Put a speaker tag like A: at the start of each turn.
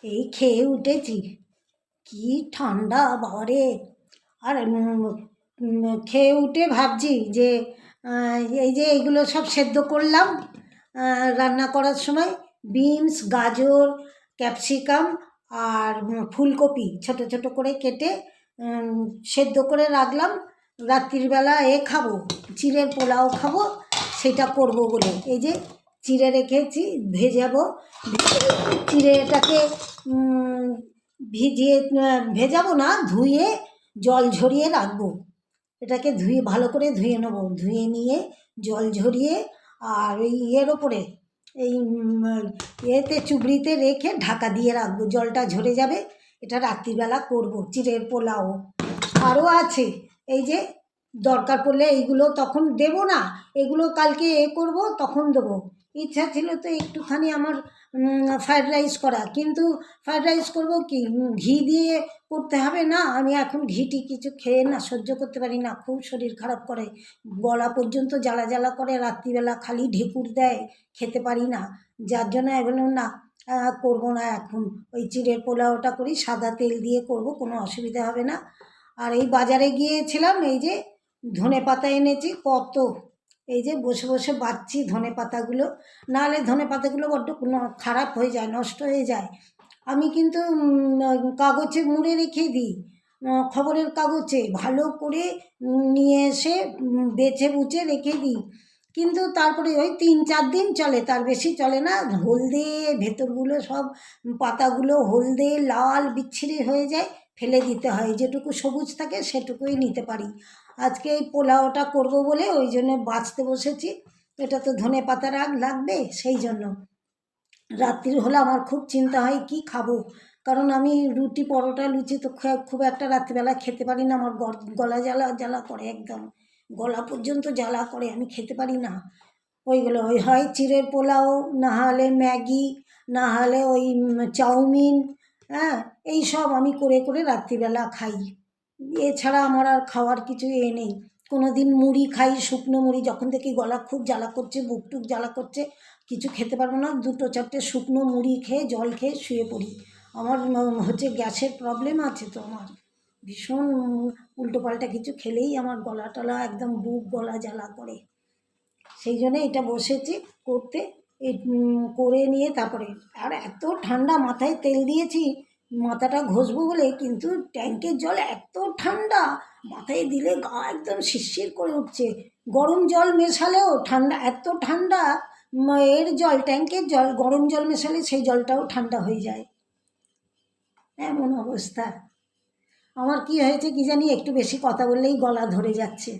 A: এই খেয়ে উঠেছি, কি ঠান্ডা বাবারে। আর খেয়ে উঠে ভাবছি যে এই যে এইগুলো সব সেদ্ধ করলাম রান্না করার সময়, বিনস, গাজর, ক্যাপসিকাম আর ফুলকপি ছোট ছোট করে কেটে সেদ্ধ করে রাখলাম। রাত্রিবেলা খাবো, চিড়ের পোলাও খাবো, সেটা করব বলে এই যে চিড়ে রেখেছি, ভেজাবো। চিড়েটাকে ভিজিয়ে ভেজাবো না, ধুয়ে জল ঝরিয়ে রাখবো। এটাকে ধুয়ে ভালো করে ধুয়ে নেবো, ধুয়ে নিয়ে জল ঝরিয়ে আর ওই ওপরে এই চুবড়িতে রেখে ঢাকা দিয়ে রাখবো, জলটা ঝরে যাবে। এটা রাত্রিবেলা করব চিড়ের পোলাও। আরও আছে, এই যে দরকার পড়লে এইগুলো তখন দেবো না, এগুলো কালকে করব তখন দেবো। ইচ্ছা ছিল তো একটুখানি আমার ফ্রায়েড রাইস করা, কিন্তু ফ্রায়েড রাইস করবো কি, ঘি দিয়ে করতে হবে না। আমি এখন ঘিটি কিছু খেয়ে না সহ্য করতে পারি না, খুব শরীর খারাপ করে, গলা পর্যন্ত জ্বালা জ্বালা করে, রাত্রিবেলা খালি ঢেকুর দেয়, খেতে পারি না। যার জন্য বললাম না, করবো না এখন, ওই চিড়ের পোলাওটা করি, সাদা তেল দিয়ে করব, কোনো অসুবিধা হবে না। আর এই বাজারে গিয়েছিলাম, এই যে ধনে পাতা এনেছি কত, এই যে বসে বসে বাচ্ছি ধনে পাতাগুলো, নাহলে ধনে পাতাগুলো বড্ড খারাপ হয়ে যায়, নষ্ট হয়ে যায়। আমি কিন্তু কাগজে মুড়ে রেখে দিই, খবরের কাগজে ভালো করে নিয়ে এসে বেছে বুছে রেখে দিই, কিন্তু তারপরে ওই 3-4 দিন চলে, তার বেশি চলে না। হলদে ভেতরগুলো সব পাতাগুলো হলদে লাল বিচ্ছিরি হয়ে যায়, ফেলে দিতে হয়, যেটুকু সবুজ থাকে সেটুকুই নিতে পারি। আজকে এই পোলাওটা করব বলে ওই জন্য বাছতে বসেছি। এটা তো ধনে পাতা লাগবে, সেই জন্য রাত্রির হলে আমার খুব চিন্তা হয় কি খাবো, কারণ আমি রুটি পরোটা লুচি তো খুব একটা রাত্রিবেলা খেতে পারি না, আমার গলা জ্বালা জ্বালা করে, একদম গলা পর্যন্ত জ্বালা করে, আমি খেতে পারি না ওইগুলো। ওই হয় চিড়ের পোলাও, না হলে ম্যাগি, না হলে ওই চাউমিন, হ্যাঁ এই সব আমি করে করে রাত্রিবেলা খাই। এছাড়া আমার আর খাওয়ার কিছু নেই। কোনো দিন মুড়ি খাই, শুকনো মুড়ি, যখন দেখি গলা খুব জ্বালা করছে, বুক টুক জ্বালা করছে, কিছু খেতে পারবো না, 2-4টে শুকনো মুড়ি খেয়ে জল খেয়ে শুয়ে পড়ি। আমার হচ্ছে গ্যাসের প্রবলেম আছে, তো আমার ভীষণ উল্টোপাল্টা কিছু খেলেই আমার গলা টলা একদম বুক গলা জ্বালা করে। সেই জন্যে এটা বসেছি করতে, এই করে নিয়ে তারপরে। আর এত ঠান্ডা, মাথায় তেল দিয়েছি মাথাটা ঘষবো বলে, কিন্তু ট্যাঙ্কের জল এত ঠান্ডা, মাথায় দিলে গা একদম শিরশির করে উঠছে। গরম জল মেশালেও ঠান্ডা, এত ঠান্ডা জল, ট্যাঙ্কের জল, গরম জল মেশালে সেই জলটাও ঠান্ডা হয়ে যায়, এমন অবস্থা। আমার কি হয়েছে কি জানি, একটু বেশি কথা বললেই গলা ধরে যাচ্ছে।